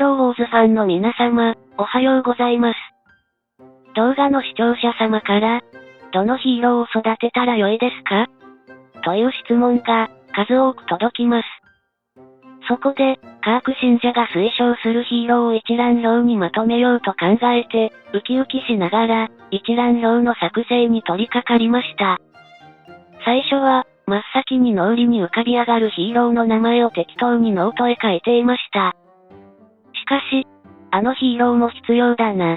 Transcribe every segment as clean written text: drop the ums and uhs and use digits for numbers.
ローウォーズファンの皆様、おはようございます。動画の視聴者様から、どのヒーローを育てたら良いですかという質問が、数多く届きます。そこで、カーク信者が推奨するヒーローを一覧表にまとめようと考えて、ウキウキしながら、一覧表の作成に取り掛かりました。最初は、真っ先に脳裏に浮かび上がるヒーローの名前を適当にノートへ書いていました。しかし、あのヒーローも必要だな。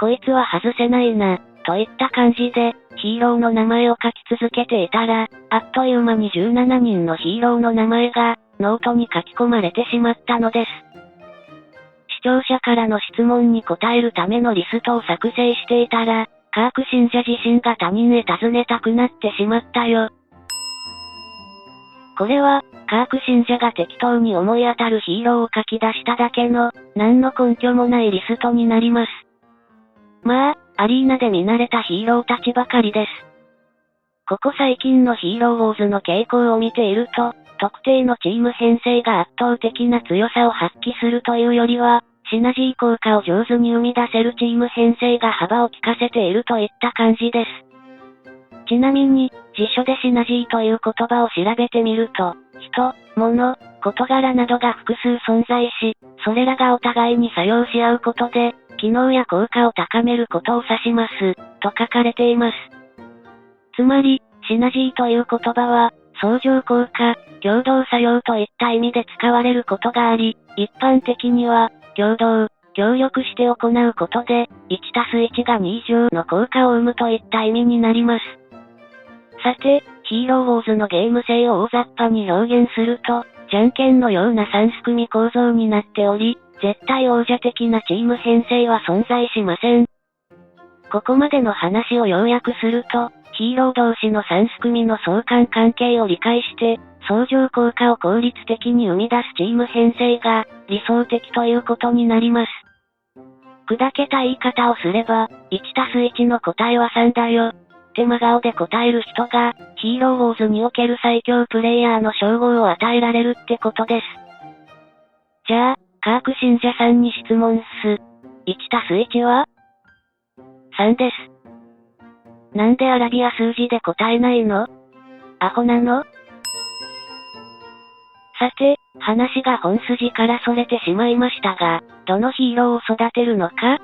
こいつは外せないな、といった感じで、ヒーローの名前を書き続けていたら、あっという間に17人のヒーローの名前が、ノートに書き込まれてしまったのです。視聴者からの質問に答えるためのリストを作成していたら、カーク信者自身が他人へ尋ねたくなってしまったよ。これは、カーク信者が適当に思い当たるヒーローを書き出しただけの、何の根拠もないリストになります。まあ、アリーナで見慣れたヒーローたちばかりです。ここ最近のヒーローウォーズの傾向を見ていると、特定のチーム編成が圧倒的な強さを発揮するというよりは、シナジー効果を上手に生み出せるチーム編成が幅を利かせているといった感じです。ちなみに、辞書でシナジーという言葉を調べてみると、人、物、事柄などが複数存在し、それらがお互いに作用し合うことで、機能や効果を高めることを指します、と書かれています。つまり、シナジーという言葉は、相乗効果、共同作用といった意味で使われることがあり、一般的には、共同、協力して行うことで、1+1が2以上の効果を生むといった意味になります。さて、ヒーローウォーズのゲーム性を大雑把に表現すると、じゃんけんのような3組構造になっており、絶対王者的なチーム編成は存在しません。ここまでの話を要約すると、ヒーロー同士の3組の相関関係を理解して、相乗効果を効率的に生み出すチーム編成が理想的ということになります。砕けた言い方をすれば、1+1の答えは3だよ。って真顔で答える人が、ヒーローウォーズにおける最強プレイヤーの称号を与えられるってことです。じゃあ、カーク信者さんに質問っす。1+1は ?3 です。なんでアラビア数字で答えないの？アホなの？さて、話が本筋から逸れてしまいましたが、どのヒーローを育てるのか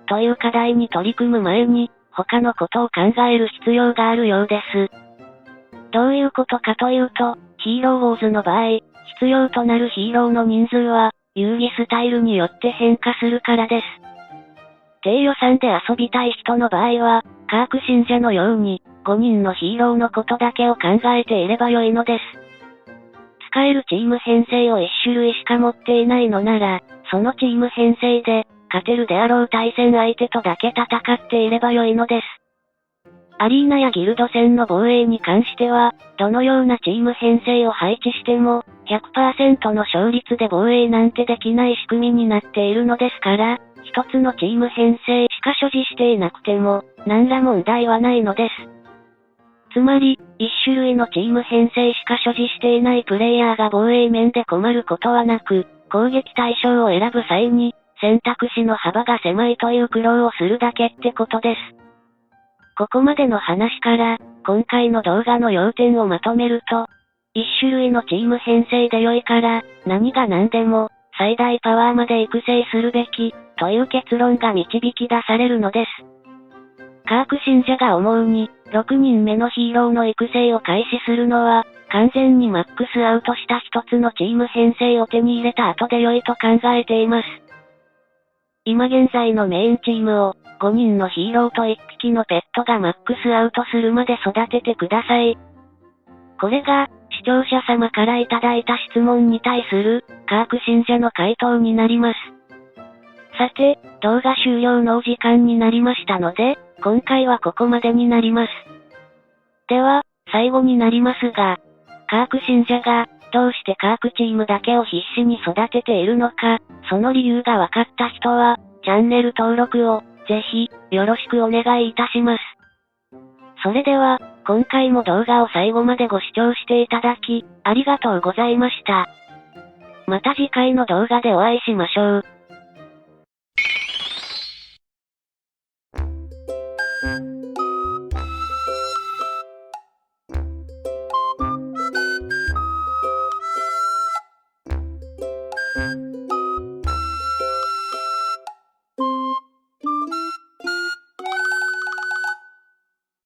という課題に取り組む前に、他のことを考える必要があるようです。どういうことかというと、ヒーローウォーズの場合、必要となるヒーローの人数は、遊戯スタイルによって変化するからです。低予算で遊びたい人の場合は、カーク信者のように、5人のヒーローのことだけを考えていれば良いのです。使えるチーム編成を1種類しか持っていないのなら、そのチーム編成で、勝てるであろう対戦相手とだけ戦っていれば良いのです。アリーナやギルド戦の防衛に関しては、どのようなチーム編成を配置しても、100% の勝率で防衛なんてできない仕組みになっているのですから、一つのチーム編成しか所持していなくても、何ら問題はないのです。つまり、一種類のチーム編成しか所持していないプレイヤーが防衛面で困ることはなく、攻撃対象を選ぶ際に、選択肢の幅が狭いという苦労をするだけってことです。ここまでの話から、今回の動画の要点をまとめると、一種類のチーム編成で良いから、何が何でも、最大パワーまで育成するべき、という結論が導き出されるのです。カーク信者が思うに、6人目のヒーローの育成を開始するのは、完全にマックスアウトした一つのチーム編成を手に入れた後で良いと考えています。今現在のメインチームを、5人のヒーローと1匹のペットがマックスアウトするまで育ててください。これが、視聴者様からいただいた質問に対する、カーク信者の回答になります。さて、動画終了のお時間になりましたので、今回はここまでになります。では、最後になりますが、カーク信者が、どうしてカークチームだけを必死に育てているのか、その理由が分かった人は、チャンネル登録を、ぜひ、よろしくお願いいたします。それでは、今回も動画を最後までご視聴していただき、ありがとうございました。また次回の動画でお会いしましょう。